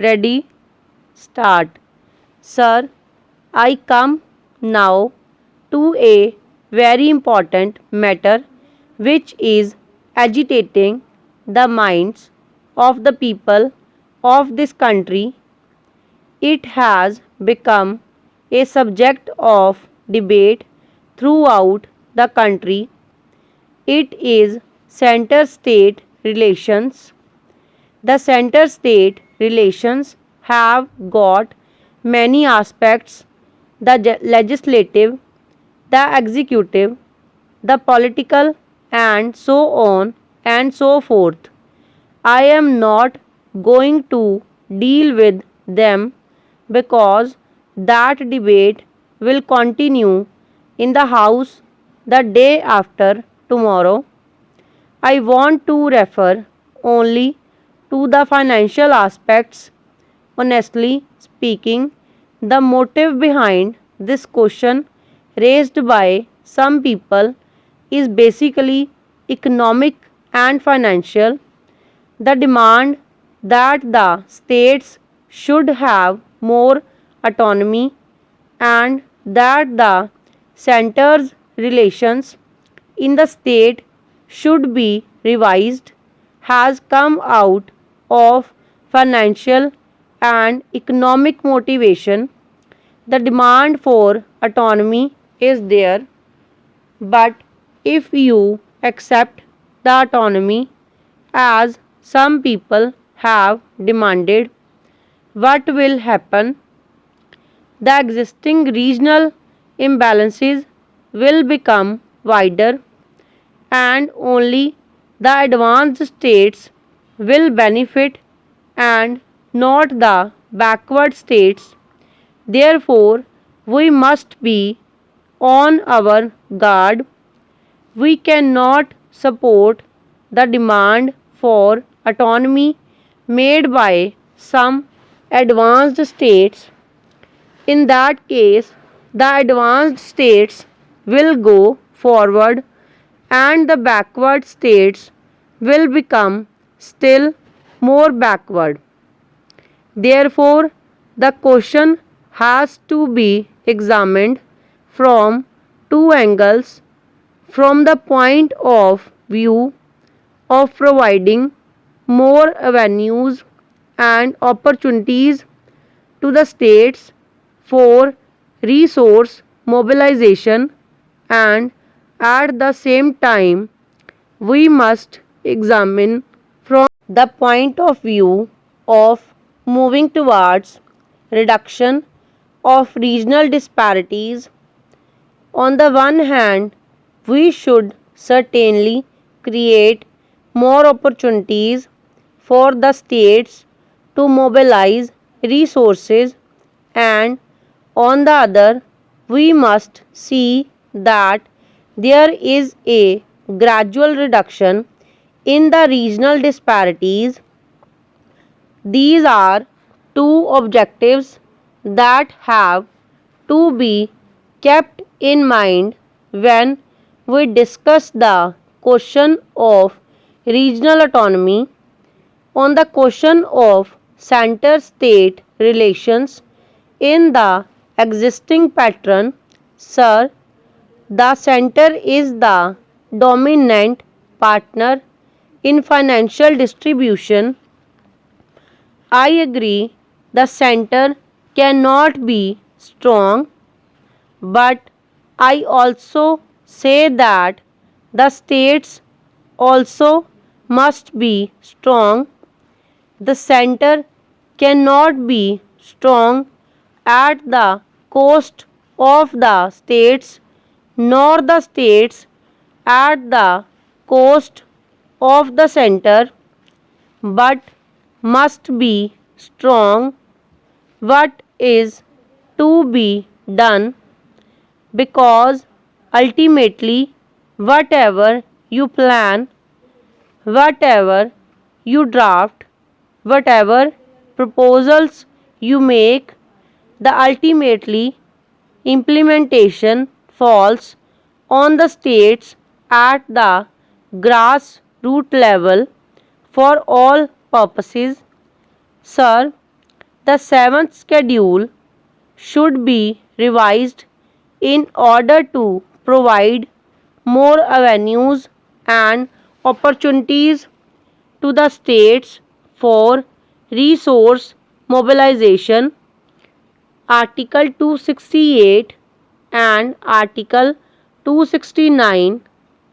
Ready? Start. Sir, I come now to a very important matter which is agitating the minds of the people of this country. It has become a subject of debate throughout the country. It is center state relations. The center state relations have got many aspects: the legislative, the executive, the political, and so on and so forth. I am not going to deal with them because that debate will continue in the House the day after tomorrow. I want to refer only to the financial aspects. Honestly speaking, the motive behind this question raised by some people is basically economic and financial. The demand that the states should have more autonomy and that the center's relations in the state should be revised has come out of financial and economic motivation. The demand for autonomy is there, but if you accept the autonomy as some people have demanded, what will happen? The existing regional imbalances will become wider and only the advanced states will benefit and not the backward states. Therefore, we must be on our guard. We cannot support the demand for autonomy made by some advanced states. In that case, the advanced states will go forward and the backward states will become still more backward. Therefore, the question has to be examined from two angles: from the point of view of providing more avenues and opportunities to the states for resource mobilization, and at the same time we must examine from the point of view of moving towards reduction of regional disparities. On the one hand, we should certainly create more opportunities for the states to mobilize resources, and on the other, we must see that there is a gradual reduction in the regional disparities. These are two objectives that have to be kept in mind when we discuss the question of regional autonomy. On the question of center state relations in the existing pattern, sir, the center is the dominant partner in financial distribution. I agree the center cannot be strong, but I also say that the states also must be strong. The center cannot be strong at the cost of the states, nor the states at the cost of the center, but must be strong. What is to be done? Because ultimately, whatever you plan, whatever you draft, whatever proposals you make, the ultimately implementation falls on the states at the grassroots level for all purposes. Sir, The seventh schedule should be revised in order to provide more avenues and opportunities to the states for resource mobilization. Article 268 and Article 269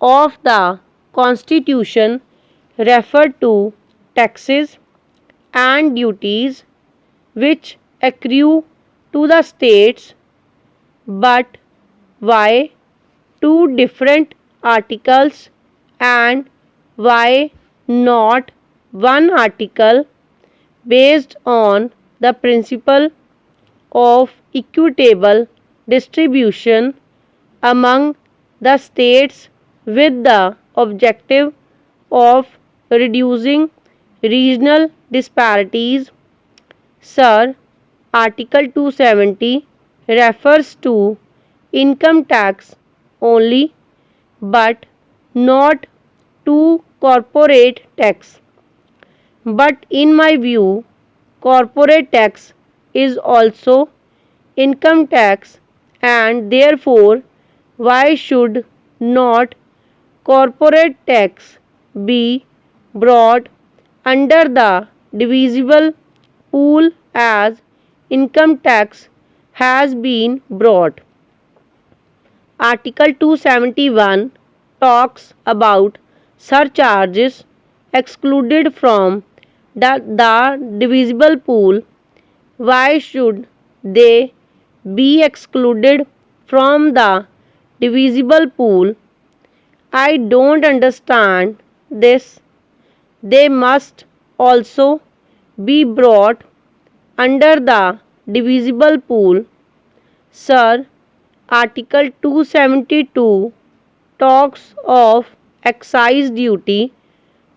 of the Constitution refer to taxes and duties which accrue to the states, but why two different articles and why not one article based on the principle of equitable distribution among the states with the objective of reducing regional disparities? Sir, Article 270 refers to income tax only but not to corporate tax. But in my view, corporate tax is also income tax, and therefore why should not corporate tax be brought under the divisible pool as income tax has been brought? Article 271 talks about surcharges excluded from the divisible pool. Why should they be excluded from the divisible pool? I don't understand this. They must also be brought under the divisible pool. Sir, Article 272 talks of excise duty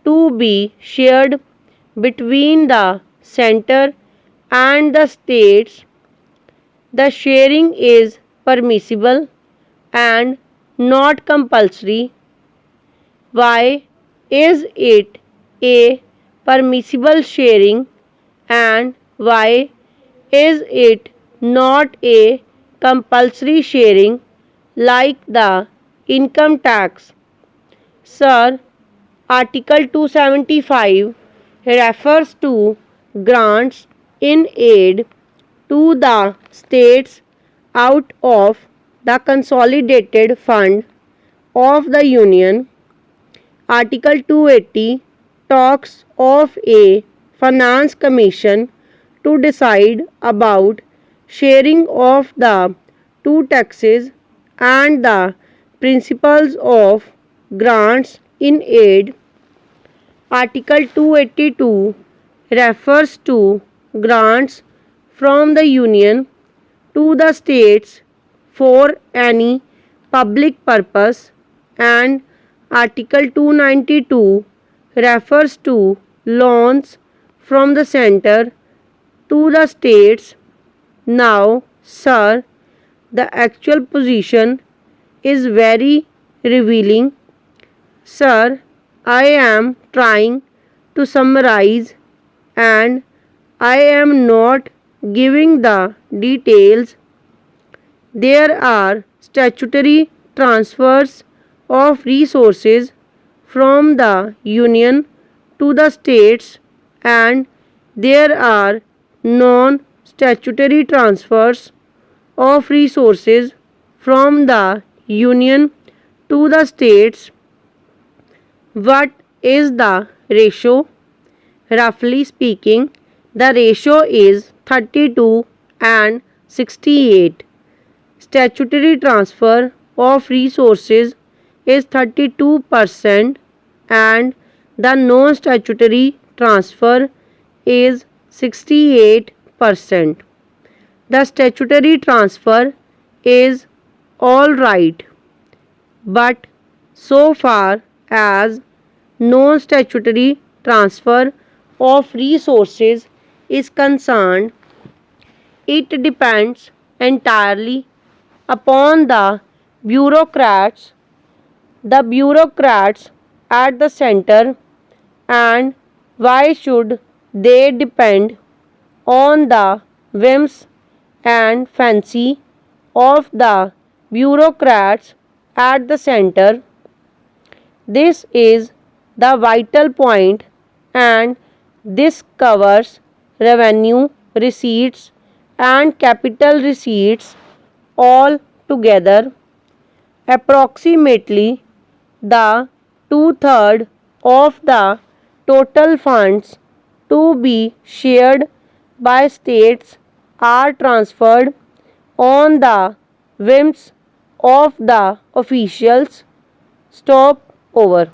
to be shared between the center and the states. The sharing is permissible and not compulsory. Why is it a permissible sharing and why is it not a compulsory sharing like the income tax? Sir, Article 275 refers to grants in aid to the states out of the consolidated fund of the Union. Article 280 talks of a finance commission to decide about sharing of the two taxes and the principles of grants in aid. Article 282 refers to grants from the Union to the states for any public purpose, and Article 292 refers to loans from the center to the states. Now, sir, the actual position is very revealing. Sir, I am trying to summarize and I am not giving the details. There are statutory transfers of resources from the Union to the states, and there are non-statutory transfers of resources from the Union to the states. What is the ratio? Roughly speaking, the ratio is 32 and 68. Statutory transfer of resources is 32% and the non-statutory transfer is 68%. The statutory transfer is all right, but so far as non-statutory transfer of resources is concerned, it depends entirely upon the bureaucrats at the center. And why should they depend? on the whims and fancy of the bureaucrats at the center. This is the vital point, and this covers revenue receipts and capital receipts all together. Approximately the two-thirds of the total funds to be shared by states are transferred on the whims of the officials. Stop over.